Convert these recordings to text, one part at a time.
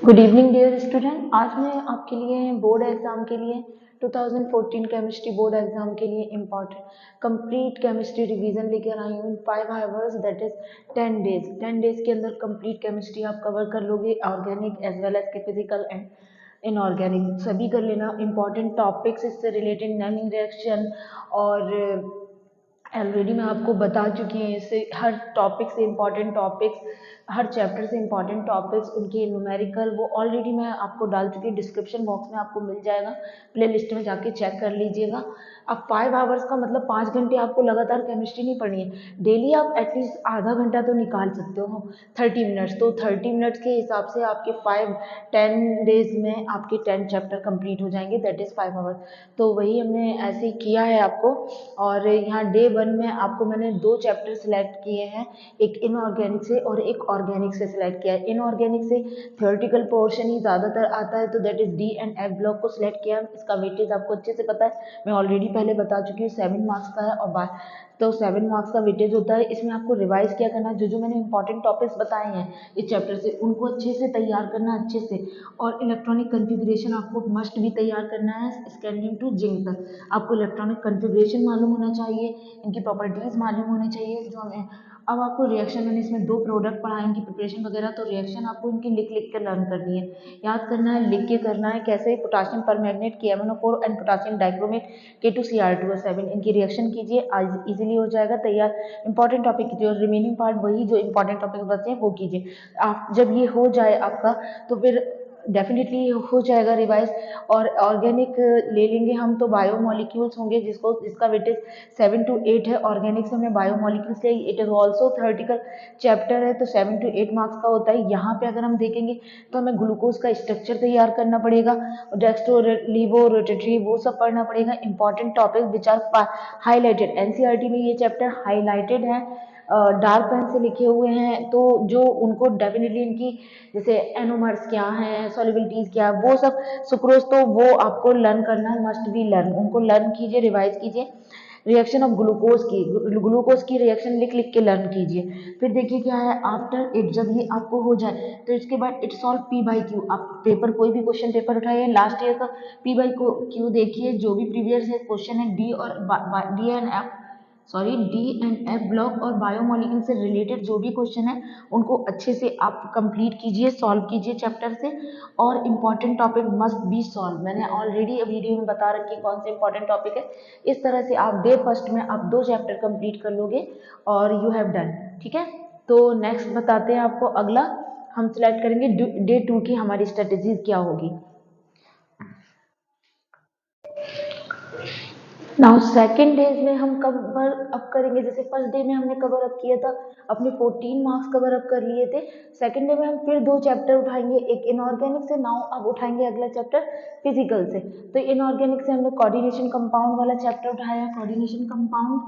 Good evening dear student. आज मैं आपके लिए बोर्ड एग्जाम के लिए 2014 केमिस्ट्री बोर्ड एग्जाम के लिए इम्पॉर्टेंट कंप्लीट केमिस्ट्री रिवीजन लेकर आई हूँ 5 आवर्स दैट इज 10 डेज के अंदर कंप्लीट केमिस्ट्री आप कवर कर लोगे, ऑर्गेनिक एज वेल एज के फिजिकल एंड इनऑर्गेनिक सभी कर लेना। इंपॉर्टेंट टॉपिक्स इससे रिलेटेड नेमिंग रिएक्शन और ऑलरेडी मैं आपको बता चुकी हूँ, इससे हर टॉपिक से इम्पॉर्टेंट टॉपिक्स, हर चैप्टर से इम्पॉर्टेंट टॉपिक्स, उनके न्यूमेरिकल वो ऑलरेडी मैं आपको डाल चुकी हूँ। डिस्क्रिप्शन बॉक्स में आपको मिल जाएगा, प्ले लिस्ट में जाके चेक कर लीजिएगा। अब 5 आवर्स का मतलब 5 घंटे आपको लगातार केमिस्ट्री नहीं पढ़नी है। डेली आप एटलीस्ट आधा घंटा तो निकाल सकते हो, 30 मिनट्स। तो 30 मिनट्स के हिसाब से आपके 10 डेज में आपके 10 चैप्टर कंप्लीट हो जाएंगे, दैट इज़ 5 आवर्स। तो वही हमने ऐसे ही किया है आपको। और यहाँ डे 1 में आपको मैंने 2 चैप्टर सिलेक्ट किए हैं, एक इनऑर्गेनिक से और एक ऑर्गेनिक से सिलेक्ट किया है। इनऑर्गेनिक से थियोरेटिकल पोर्शन ही ज़्यादातर आता है, तो that is D and F block को सिलेक्ट किया। इसका वेटेज आपको अच्छे से पता है, मैं ऑलरेडी पहले बता चुकी हूँ, 7 मार्क्स का है और तो 7 मार्क्स का वेटेज होता है। इसमें आपको रिवाइज क्या करना है, जो मैंने इंपॉर्टेंट टॉपिक्स बताए हैं इस चैप्टर से उनको अच्छे से तैयार करना है अच्छे से। और इलेक्ट्रॉनिक कन्फिग्रेशन आपको मस्ट भी तैयार करना है, स्कैंडिंग टू जिंक तक आपको इलेक्ट्रॉनिक कन्फिग्रेशन मालूम होना चाहिए, इनकी प्रॉपर्टीज मालूम होनी चाहिए जो हमें। अब आपको रिएक्शन, मैंने इसमें 2 प्रोडक्ट पढ़ाए, इनकी प्रिपरेशन वगैरह, तो रिएक्शन आपको इनकी लिख लिख कर लर्न करनी है, याद करना है, लिख के करना है। कैसे? Potassium permanganate KMnO4 and potassium dichromate K2Cr2O7, इनकी रिएक्शन कीजिए, आज इजीली हो जाएगा तैयार। इंपॉर्टेंट टॉपिक कीजिए और रिमेनिंग पार्ट वही जो इंपॉर्टेंट टॉपिक बचे हैं वो कीजिए। आप जब ये हो जाए आपका तो फिर डेफिनेटली हो जाएगा रिवाइज। और ऑर्गेनिक ले लेंगे हम तो बायोमोलिक्यूल्स होंगे, जिसका वेटेज 7 to 8 है। ऑर्गेनिक से हमने बायोमोलिक्यूल्स ले, it is also theoretical chapter है, तो 7 to 8 मार्क्स का होता है। यहाँ पे अगर हम देखेंगे तो हमें ग्लूकोज का स्ट्रक्चर तैयार करना पड़ेगा, डेक्स्ट्रो लीवो रोटेटरी वो सब पढ़ना पड़ेगा। Important topic which are highlighted, NCERT में ये चैप्टर हाईलाइटेड है, डार्क पेन से लिखे हुए हैं, तो जो उनको डेफिनेटली इनकी जैसे एनोमर्स क्या है, सॉल्युबिलिटीज क्या है, वो सब सुक्रोज, तो वो आपको लर्न करना है, मस्ट बी लर्न, उनको लर्न कीजिए, रिवाइज कीजिए। रिएक्शन ऑफ ग्लूकोज की रिएक्शन लिख लिख के लर्न कीजिए। फिर देखिए क्या है आफ्टर इट, जब ये आपको हो जाए तो इसके बाद इट सॉल्व P/Q। आप पेपर कोई भी क्वेश्चन पेपर उठाइए, लास्ट ईयर का P/Q देखिए, जो भी प्रीवियस क्वेश्चन है डी एंड एफ ब्लॉक और बायोमोलिक्यूल से रिलेटेड जो भी क्वेश्चन है उनको अच्छे से आप कंप्लीट कीजिए, सॉल्व कीजिए चैप्टर से। और important topic must be solve, मैंने ऑलरेडी वीडियो में बता रखी है कौन से इंपॉर्टेंट टॉपिक है। इस तरह से आप डे फर्स्ट में आप 2 चैप्टर कंप्लीट कर लोगे और यू हैव डन। ठीक है, तो नेक्स्ट बताते हैं आपको अगला, हम सिलेक्ट करेंगे डे 2 की हमारी स्ट्रेटेजीज क्या होगी। नाउ सेकेंड डेज में हम कवर अप करेंगे, जैसे फर्स्ट डे में हमने कवर अप किया था, अपने 14 मार्क्स कवर अप कर लिए थे। सेकेंड डे में हम फिर 2 चैप्टर उठाएंगे, एक इनऑर्गेनिक से, नाउ अब उठाएंगे अगला चैप्टर फिजिकल से। तो इनऑर्गेनिक से हमने कोऑर्डिनेशन कंपाउंड वाला चैप्टर उठाया, कोऑर्डिनेशन कंपाउंड,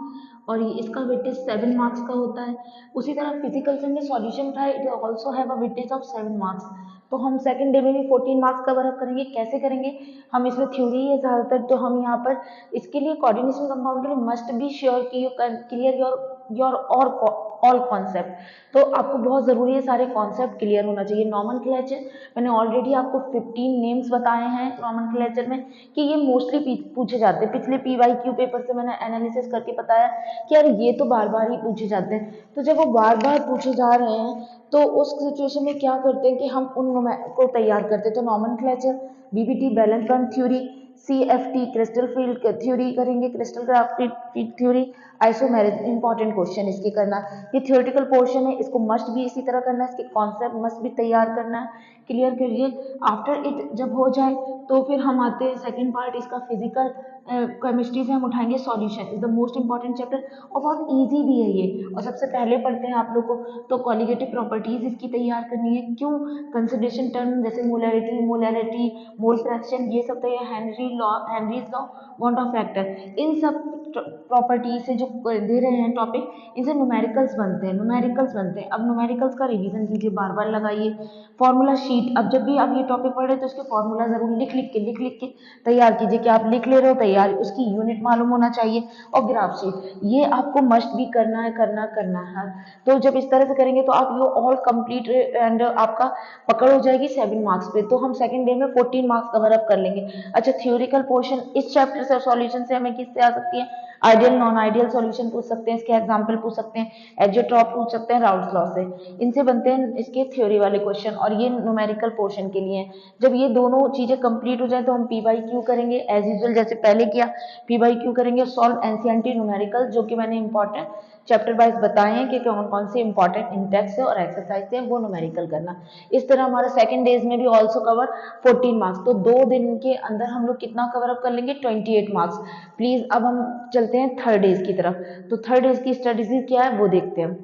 और इसका वेटेज 7 मार्क्स का होता है। उसी तरह फिजिकल से हमने सॉल्यूशन उठाया, it also have a weightage of 7 marks. तो हम सेकंड डे में भी 14 मार्क्स कवर अप करेंगे। कैसे करेंगे? हम इसमें थ्योरी है ज़्यादातर, तो हम यहाँ पर इसके लिए कोऑर्डिनेशन कंपाउंड के लिए मस्ट बी श्योर कि यू कैन क्लियर योर और ऑल कॉन्सेप्ट। तो आपको बहुत ज़रूरी है सारे कॉन्सेप्ट क्लियर होना चाहिए। नॉमेनक्लेचर मैंने ऑलरेडी आपको 15 नेम्स बताए हैं नॉमेनक्लेचर में, कि ये मोस्टली पूछे जाते हैं। पिछले PYQ पेपर से मैंने एनालिसिस करके बताया कि यार ये तो बार बार ही पूछे जाते हैं। तो जब वो बार बार पूछे जा रहे हैं तो उस सिचुएशन में क्या करते हैं कि हम उन को तैयार करते हैं। तो nomenclature, BBT valence bond theory, CFT crystal field theory करेंगे, crystal graph field theory, isomerism. Important question इसके करना, ये थियोरेटिकल पोर्शन है, इसको मस्ट भी इसी तरह करना है, इसके कॉन्सेप्ट मस्ट भी तैयार करना है, क्लियर करिए। आफ्टर इट जब हो जाए तो फिर हम आते हैं सेकंड पार्ट इसका, फिजिकल केमिस्ट्री से हम उठाएंगे solution, is the most important chapter और बहुत इजी भी है ये। और सबसे पहले पढ़ते हैं आप लोग को तो कॉलिगेटिव प्रॉपर्टीज इसकी तैयार करनी है। क्यों? कंसिडरेशन टर्म जैसे मोलैरिटी, मोल फ्रैक्शन, ये सब तो ये Henry Henry's law, van't Hoff factor, इन सब प्रॉपर्टी से जो दे रहे हैं टॉपिक, इनसे न्यूमेरिकल्स बनते हैं, न्यूमेरिकल्स बनते हैं। अब न्यूमेरिकल्स का रिवीजन कीजिए, बार बार लगाइए। फॉर्मूला शीट, अब जब भी आप ये टॉपिक पढ़े तो उसके फॉर्मूला जरूर लिख लिख के तैयार कीजिए कि आप लिख ले रहे हो तैयार, उसकी यूनिट मालूम होना चाहिए। और ग्राफ शीट, ये आपको मस्ट भी करना है। तो जब इस तरह से करेंगे तो आप ये ऑल कंप्लीट एंड आपका पकड़ हो जाएगी 7 मार्क्स पे। तो हम सेकंड डे में 14 मार्क्स कवर अप कर लेंगे। अच्छा, थ्योरिकल पोर्शन इस चैप्टर से सॉल्यूशन से हमें किससे आ सकती है? आइडियल नॉन आइडियल सॉल्यूशन पूछ सकते हैं, इसके एग्जांपल पूछ सकते हैं, एजेट्रॉप पूछ सकते हैं, राउल्स लॉ से, इनसे बनते हैं इसके थ्योरी वाले क्वेश्चन। और ये न्यूमेरिकल पोर्शन के लिए है। जब ये दोनों चीजें कंप्लीट हो जाए तो हम पी बाई क्यू करेंगे एज यूजुअल, जैसे पहले किया। पी बाई क्यू करेंगे, सॉल्व एनसीईआरटी न्यूमेरिकल, जो कि मैंने इंपॉर्टेंट चैप्टर वाइज बताए हैं कि कौन कौन से इंपॉर्टेंट इंडेक्स है और एक्सरसाइज है, वो न्यूमेरिकल करना। इस तरह हमारा सेकंड डेज में भी ऑल्सो कवर 14 मार्क्स। तो 2 दिन के अंदर हम लोग कितना कवर अप कर लेंगे? 28 मार्क्स। प्लीज अब हम चलते हैं थर्ड डेज की तरफ। तो थर्ड डेज की स्ट्रेटेजी क्या है वो देखते हैं।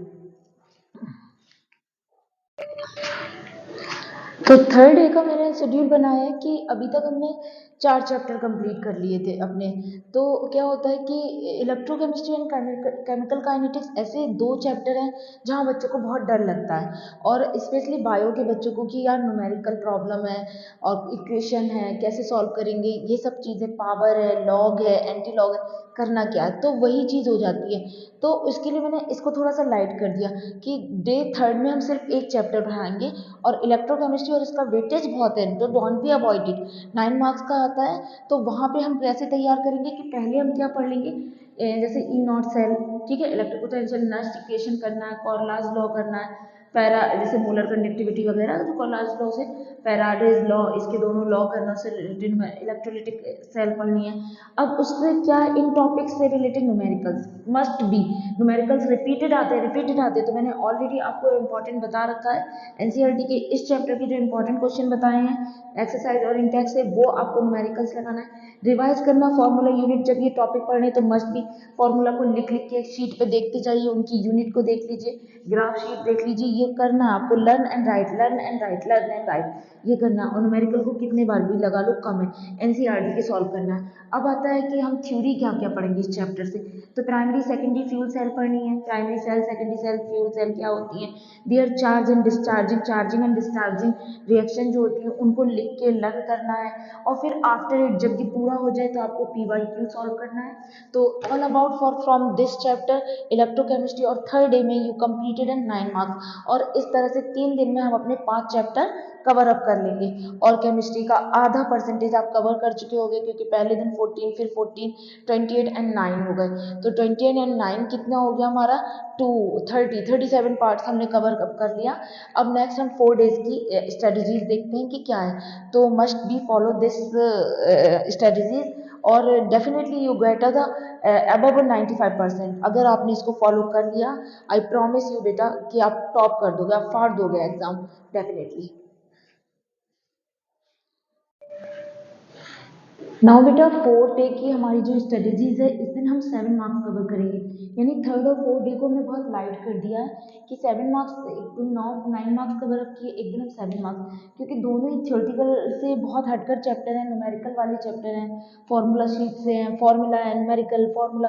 तो थर्ड डे का मैंने शेड्यूल बनाया है कि अभी तक हमने 4 चैप्टर कंप्लीट कर लिए थे अपने। तो क्या होता है कि इलेक्ट्रोकेमिस्ट्री एंड केमिकल काइनेटिक्स ऐसे 2 चैप्टर हैं जहाँ बच्चों को बहुत डर लगता है, और स्पेशली बायो के बच्चों को कि यार न्यूमेरिकल प्रॉब्लम है और इक्वेशन है, कैसे सॉल्व करेंगे, ये सब चीज़ें, पावर है, लॉग है, एंटी लॉग है, करना क्या है, तो वही चीज़ हो जाती है। तो उसके लिए मैंने इसको थोड़ा सा लाइट कर दिया कि डे थर्ड में हम सिर्फ एक चैप्टर पढ़ाएंगे, और इलेक्ट्रोकेमिस्ट्री और इसका वेटेज बहुत है, तो don't be avoid it. 9 marks का आता है, तो वहाँ पे हम कैसे तैयार करेंगे कि पहले हम क्या पढ़ लेंगे, जैसे ई नॉट सेल, ठीक है, इलेक्ट्रिक पोटेंशियल नस्ट इक्वेशन करना है, कॉर्लाज लॉ करना है, पैरा जैसे मोलर कंडक्टिविटी वगैरह, तो कॉर्लाज लॉ से फैराडेज लॉ, इसके दोनों लॉ करना से रिलेटेड इलेक्ट्रोलिटिक सेल पढ़नी है। अब उससे क्या, इन टॉपिक्स से related numericals must be, numericals repeated आते हैं। तो मैंने ऑलरेडी आपको इंपॉर्टेंट बता रखा है, एनसीईआरटी के इस चैप्टर के जो इंपॉर्टेंट क्वेश्चन बताए हैं एक्सरसाइज और इंटेक्स से, वो आपको न्यूमेरिकल्स लगाना है, रिवाइज करना फॉर्मूला यूनिट। जब ये टॉपिक पढ़ने तो मस्ट भी फॉर्मूला को लिख लिख के शीट पे देखते जाइए, उनकी यूनिट को देख लीजिए, ग्राफ शीट देख लीजिए, ये करना आपको, learn and right, learn and right, learn and right, ये करना। और न्यूमेरिकल को कितने बार भी लगा लो कम है, एनसीईआरटी के सॉल्व करना है। अब आता है कि हम थ्योरी क्या क्या पढ़ेंगे इस चैप्टर से। तो प्राइमरी सेकेंडरी फ्यूल सेल पढ़नी है, primary cell, secondary cell, fuel cell क्या होती है, their charge and discharging, charging and discharging reaction जो होती है उनको लिख के लर्न करना है। और फिर आफ्टर इट जब ये पूरा हो जाए तो आपको पी बाई क्यू सॉल्व करना है। तो all about for from this chapter electrochemistry, और थर्ड डे में यू कंप्लीटेड इन 9 मार्क्स। और इस तरह से 3 दिन में हम अपने 5 चैप्टर कवर अप कर लेंगे, और केमिस्ट्री का आधा परसेंटेज आप कवर कर चुके होंगे, क्योंकि पहले दिन 14, फिर 14, 28 एंड 9 हो गए। तो 28 एंड 9 कितना हो गया हमारा, 37 पार्ट्स हमने कवर अप कर लिया। अब नेक्स्ट हम 4 डेज की स्ट्रेटजीज देखते हैं कि क्या है। तो must be follow this strategies, और definitely you get the above 95%। अगर आपने इसको फॉलो कर लिया, आई प्रॉमिस यू बेटा कि आप टॉप कर दोगे, आप फाड़ दोगे एग्जाम डेफिनेटली। नाउ बेटा 4th डे की हमारी जो स्ट्रेटेजीज है, इस दिन हम 7 मार्क्स कवर करेंगे। यानी थर्ड और 4th डे को हमने बहुत लाइट कर दिया है कि 7 मार्क्स, एक दिन 9 मार्क्स कवर अप किए, एक दिन हम 7 मार्क्स, क्योंकि दोनों ही थ्योरेटिकल से बहुत हटकर चैप्टर हैं, न्यूमेरिकल वाले चैप्टर हैं, फॉर्मूला शीट से हैं, फॉर्मूला है, न्यूमेरिकल फॉर्मूला,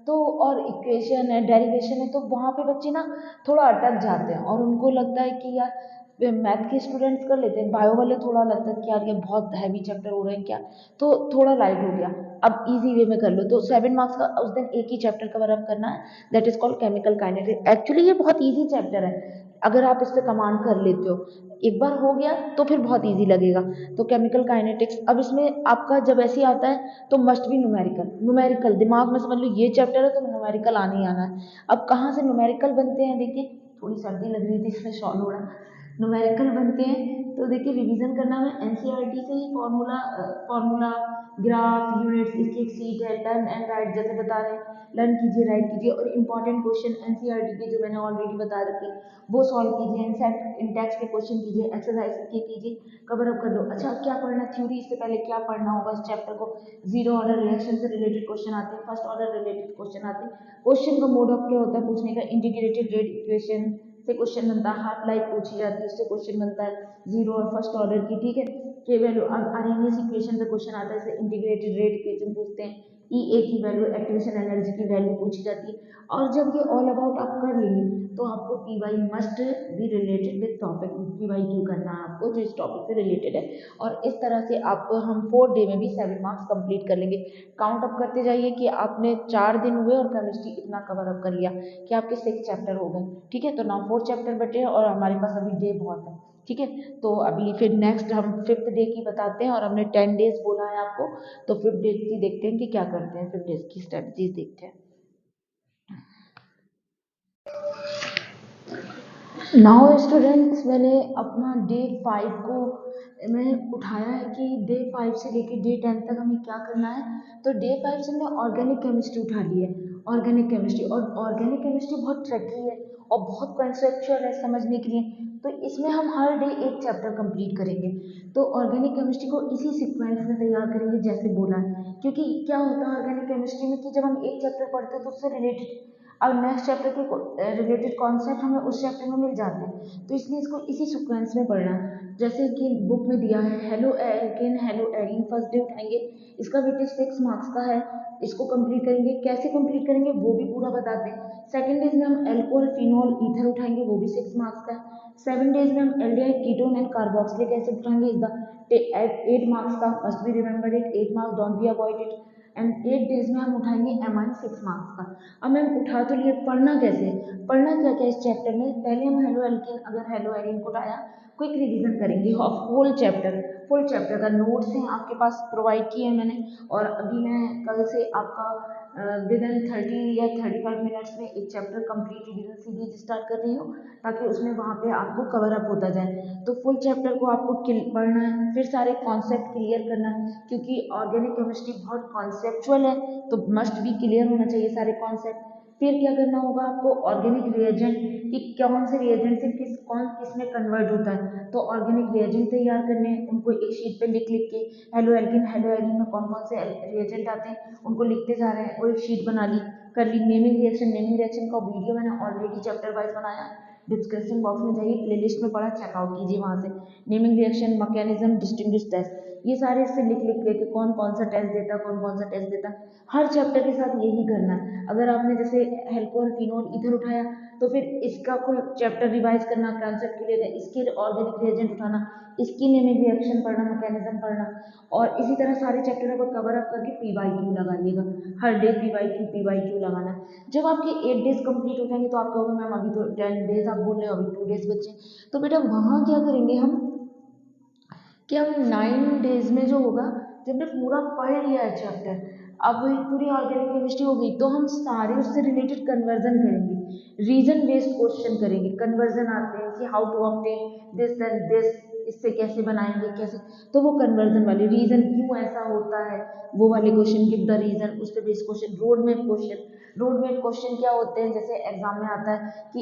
तो और इक्वेशन है, डेरिवेशन है, तो वहाँ पे बच्चे ना थोड़ा अटक जाते हैं, और उनको लगता है कि यार मैथ के स्टूडेंट्स कर लेते हैं, बायो वाले थोड़ा लगता है कि यार ये बहुत हैवी चैप्टर हो रहे हैं क्या, तो थोड़ा लाइट हो गया। अब इजी वे में कर लो। तो 7 मार्क्स का उस दिन एक ही चैप्टर कवर अप करना है, that is called chemical kinetics. Actually ये बहुत इजी चैप्टर है, अगर आप इस पे कमांड कर लेते हो, एक बार हो गया तो फिर बहुत इजी लगेगा। तो केमिकल काइनेटिक्स, अब इसमें आपका जब ऐसे ही आता है तो मस्ट भी न्यूमेरिकल, न्यूमेरिकल दिमाग में समझ लो ये चैप्टर है तो न्यूमेरिकल आने ही आना है। अब कहाँ से न्यूमेरिकल बनते हैं, देखिए थोड़ी सर्दी लग रही थी इसमें शॉल ओढ़ा। न्यूमेरिकल बनते हैं तो देखिए रिवीजन करना है एनसीईआरटी से ही, फॉर्मूला, ग्राफ, यूनिट्स, इसकी एक सीट है, लर्न एंड राइट जैसे बता रहे हैं, लर्न कीजिए, राइट कीजिए, और इंपॉर्टेंट क्वेश्चन एनसीईआरटी के जो मैंने ऑलरेडी बता रखे वो सॉल्व कीजिए, इंटेक्स के क्वेश्चन कीजिए, एक्सरसाइज के कीजिए, कवर अप कर दो। अच्छा, अब क्या पढ़ना, थ्योरी इससे पहले क्या पढ़ना होगा इस चैप्टर को, जीरो ऑर्डर रिएक्शन से रिलेटेड क्वेश्चन आते हैं, फर्स्ट ऑर्डर रिलेटेड क्वेश्चन आते हैं। क्वेश्चन का मोड ऑफ क्या होता है पूछने का, इंटीग्रेटेड रेट इक्वेशन, से क्वेश्चन बनता है, हाफ लाइफ पूछी जाती है, उससे क्वेश्चन बनता है जीरो और फर्स्ट ऑर्डर की, ठीक है। के वैल्यू, अब आरएमएस इक्वेशन पे क्वेश्चन आता है, जैसे इंटीग्रेटेड रेट इक्वेशन पूछते हैं, ई ए की वैल्यू, एक्टिवेशन एनर्जी की वैल्यू पूछी जाती है। और जब ये ऑल अबाउट आप कर लेंगे तो आपको P Y must be related with topic, P Y Q करना है आपको जो इस टॉपिक से रिलेटेड है। और इस तरह से आपको हम 4 डे में भी 7 मार्क्स कंप्लीट कर लेंगे। काउंट अप करते जाइए कि आपने 4 दिन हुए और केमिस्ट्री इतना कवर अप कर लिया कि आपके 6 चैप्टर हो गए, ठीक है। तो नाउ 4 चैप्टर बचे हैं और हमारे पास अभी डे बहुत है, ठीक है। तो अभी फिर नेक्स्ट हम 5th डे की बताते हैं, और हमने 10 डेज बोला है आपको, तो 5th डे की देखते हैं कि क्या करते हैं, 5th डेज की स्ट्रेटजीज देखते हैं। नाउ स्टूडेंट्स, मैंने अपना डे 5 को मैंने उठाया है कि डे 5 से लेकर डे 10 तक हमें क्या करना है। तो डे 5 से हमने ऑर्गेनिक केमिस्ट्री उठा ली है, ऑर्गेनिक केमिस्ट्री। और ऑर्गेनिक केमिस्ट्री बहुत ट्रिकी है और बहुत कंसेप्चुअल है समझने के लिए, तो इसमें हम हर डे एक चैप्टर कंप्लीट करेंगे। तो ऑर्गेनिक केमिस्ट्री को इसी सीक्वेंस में तैयार करेंगे जैसे बोला है, क्योंकि क्या होता है ऑर्गेनिक केमिस्ट्री में कि जब हम एक चैप्टर पढ़ते हैं तो उससे रिलेटेड अब नेक्स्ट चैप्टर के रिलेटेड कॉन्सेप्ट हमें उस चैप्टर में मिल जाते हैं, तो इसलिए इसको इसी सीक्वेंस में पढ़ना है। जैसे कि बुक में दिया है halo alkane hello arene, first day उठाएंगे, इसका वेटेज 6 मार्क्स का है, इसको कंप्लीट करेंगे। कैसे कंप्लीट करेंगे वो भी पूरा बताते हैं। सेकंड डेज में हम एल्कोहल फिनोल ईथर उठाएंगे, वो भी 6 मार्क्स का है। 7 डेज में हम aldehyde ketone and carboxylic acid उठाएंगे, इज द 8 मार्क्स का, must be remembered it, 8 marks, don't be avoid it. And 8 days में हम उठाएंगे एमाइन, 6 मार्क्स का। अब मैम उठा तो लिए, पढ़ना कैसे, पढ़ना क्या क्या इस चैप्टर में। पहले हम हेलो एल्केन, अगर हेलो एरीन को उठाया, क्विक रिवीजन करेंगे of whole chapter, full chapter का नोट्स हैं आपके पास प्रोवाइड किए हैं मैंने। और अभी मैं कल से आपका विद इन 30 या 35 मिनट्स में एक chapter complete revision series start कर रही हूँ, ताकि उसमें वहाँ पे आपको कवर अप होता जाए। तो फुल चैप्टर को आपको पढ़ना है, फिर सारे कॉन्सेप्ट क्लियर करना है, क्योंकि ऑर्गेनिक केमिस्ट्री बहुत कॉन्सेप्चुअल है, तो मस्ट भी क्लियर होना चाहिए सारे कॉन्सेप्ट। फिर क्या करना होगा आपको, ऑर्गेनिक रिएजेंट कि कौन से रिएजेंट से कौन किस में कन्वर्ट होता है, तो ऑर्गेनिक रिएजेंट तैयार करने हैं, उनको एक शीट पे लिख लिख के हेलो एल्किन हेलो एरीन में कौन कौन से रिएजेंट आते हैं उनको लिखते जा रहे हैं, और एक शीट बना ली, कर ली। नेमिंग रिएक्शन का वीडियो मैंने ऑलरेडी चैप्टर वाइज बनाया, डिस्क्रिप्शन बॉक्स में जाइए, प्लेलिस्ट में पड़ा, चेकआउट कीजिए वहाँ से। Naming reaction, mechanism, distinguish test, ये सारे इससे लिख लिख के कौन कौन सा टेस्ट देता, कौन कौन सा टेस्ट देता, हर चैप्टर के साथ यही करना है। अगर आपने जैसे एल्कोहल फिनोल ईथर उठाया, तो फिर इसका कुल चैप्टर रिवाइज करना, कॉन्सेप्ट क्लियर है, इसके ऑर्गेनिक रिएजेंट उठाना, इसकी नेमिंग रिएक्शन पढ़ना, मैकेनिज्म पढ़ना, और इसी तरह सारे चैप्टरों को कवर अप करके PYQ लगाइएगा। हर डे PYQ लगाना। जब आपके 8 डेज कंप्लीट हो जाएंगे तो आप कहोगे मैम अभी तो 10 डेज आप बोल रहे हो, अभी 2 डेज बचे, तो बेटा वहाँ क्या करेंगे हम कि हम 9 डेज में जो होगा, जब हमने पूरा पढ़ लिया है चैप्टर, अब पूरी ऑर्गेनिक केमिस्ट्री हो गई, तो हम सारे उससे रिलेटेड कन्वर्जन करेंगे, रीजन बेस्ड क्वेश्चन करेंगे। कन्वर्जन आते हैं कि how to obtain this and this, इससे कैसे बनाएंगे कैसे, तो वो कन्वर्जन वाले, रीजन क्यों ऐसा होता है वो वाले क्वेश्चन, गिव द रीजन, उस पर based question. Road map question, road map question क्या होते हैं, जैसे एग्जाम में आता है कि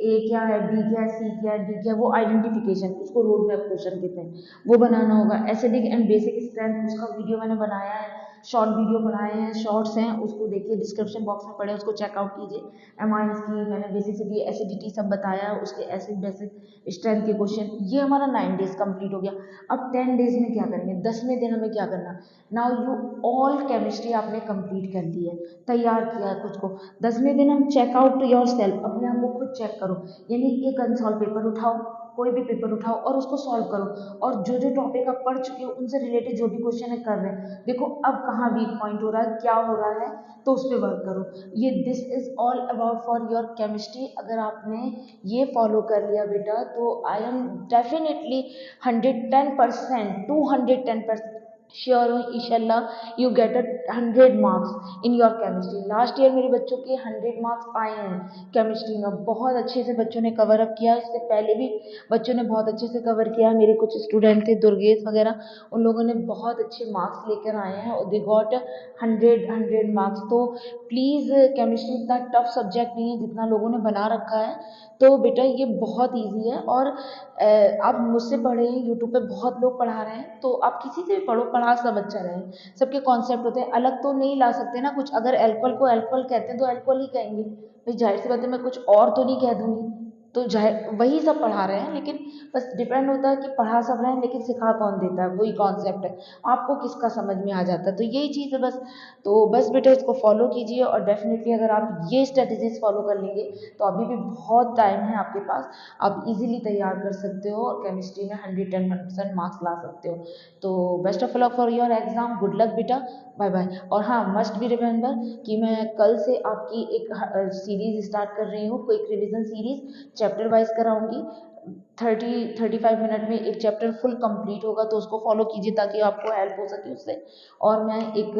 ए क्या है, बी क्या है, सी क्या है, डी क्या है, वो आइडेंटिफिकेशन, उसको रोड मैप क्वेश्चन कहते हैं, वो बनाना होगा। एसिडिक एंड बेसिक स्ट्रेंथ, उसका वीडियो मैंने बनाया है, शॉर्ट वीडियो बनाए हैं, शॉर्ट्स हैं, उसको देखिए, डिस्क्रिप्शन बॉक्स में पड़े, उसको चेकआउट कीजिए। एमाइंस की मैंने बेसिसिटी, एसिडिटी सब बताया है, उसके एसिड बेसिक स्ट्रेंथ के क्वेश्चन। ये हमारा 9 डेज कंप्लीट हो गया। अब 10 डेज में क्या करेंगे, 10वें दिन हमें क्या करना। नाउ यू ऑल केमिस्ट्री आपने कंप्लीट कर ली है, तैयार किया है खुद को। 10वें दिन हम चेकआउट योर सेल्फ, अपने आप को खुद चेक करो, यानी एक अनसॉल्व पेपर उठाओ, कोई भी पेपर उठाओ और उसको सॉल्व करो, और जो जो टॉपिक आप पढ़ चुके हो उनसे रिलेटेड जो भी क्वेश्चन है कर रहे हैं, देखो अब कहाँ वीक पॉइंट हो रहा है, क्या हो रहा है, तो उस पर वर्क करो। ये this is all about for your chemistry. अगर आपने ये फॉलो कर लिया बेटा, तो आई एम डेफिनेटली 110%, 210% श्योर हूँ इंशाल्लाह you get 100 marks in your chemistry. Last year मेरे बच्चों के 100 मार्क्स आए हैं केमिस्ट्री में, बहुत अच्छे से बच्चों ने कवर अप किया। इससे पहले भी बच्चों ने बहुत अच्छे से कवर किया, मेरे कुछ स्टूडेंट थे दुर्गेश वगैरह, उन लोगों ने बहुत अच्छे मार्क्स लेकर आए हैं और दे गॉट 100 मार्क्स। तो प्लीज़, केमिस्ट्री इतना टफ सब्जेक्ट नहीं है जितना लोगों ने बना रखा है, तो बेटा ये बहुत ईजी है। और आप मुझसे पढ़े हैं, यूट्यूब पे बहुत लोग पढ़ा रहे हैं, तो आप किसी से भी पढ़ो, पढ़ा सब अच्छा रहे, सबके कॉन्सेप्ट होते हैं, अलग तो नहीं ला सकते ना कुछ। अगर एल्कोहल को एल्कोहल कहते हैं तो एल्कोहल ही कहेंगे भाई, जाहिर सी बात है, मैं कुछ और तो नहीं कह दूंगी, तो वही सब पढ़ा रहे हैं, लेकिन बस डिपेंड होता है कि पढ़ा सब रहे हैं लेकिन सिखा कौन देता है, वही कॉन्सेप्ट है, आपको किसका समझ में आ जाता है, तो यही चीज़ है बस। तो बस बेटा इसको फॉलो कीजिए, और डेफिनेटली अगर आप ये स्ट्रेटजीज फॉलो कर लेंगे तो अभी भी बहुत टाइम है आपके पास, आप इजीली तैयार कर सकते हो और केमिस्ट्री में 110% मार्क्स ला सकते हो। तो best of luck for your exam, good luck बेटा, बाय बाय। और हाँ, मस्ट बी रिमेंबर कि मैं कल से आपकी एक सीरीज स्टार्ट कर रही हूँ, quick revision series, chapter wise कराऊंगी। 35 मिनट में एक चैप्टर फुल कंप्लीट होगा, तो उसको फॉलो कीजिए ताकि आपको हेल्प हो सके उससे। और मैं एक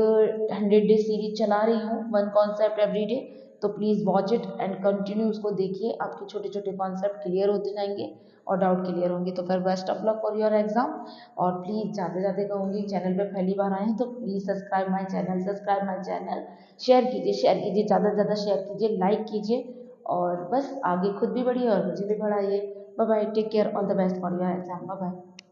100 डे सीरीज चला रही हूँ, वन कॉन्सेप्ट एवरी डे, तो please watch it and continue उसको देखिए, आपके छोटे छोटे कॉन्सेप्ट क्लियर होते जाएंगे और डाउट क्लियर होंगे। तो फिर best of luck for your exam. और प्लीज़ जाते जाते कहूँगी, चैनल पे पहली बार आए हैं तो please subscribe my channel, share कीजिए, ज़्यादा से ज़्यादा शेयर कीजिए, लाइक कीजिए, और बस आगे खुद भी बढ़िए और मुझे भी बढ़ाइए। Bye bye, take care, all the best for your exam, bye bye.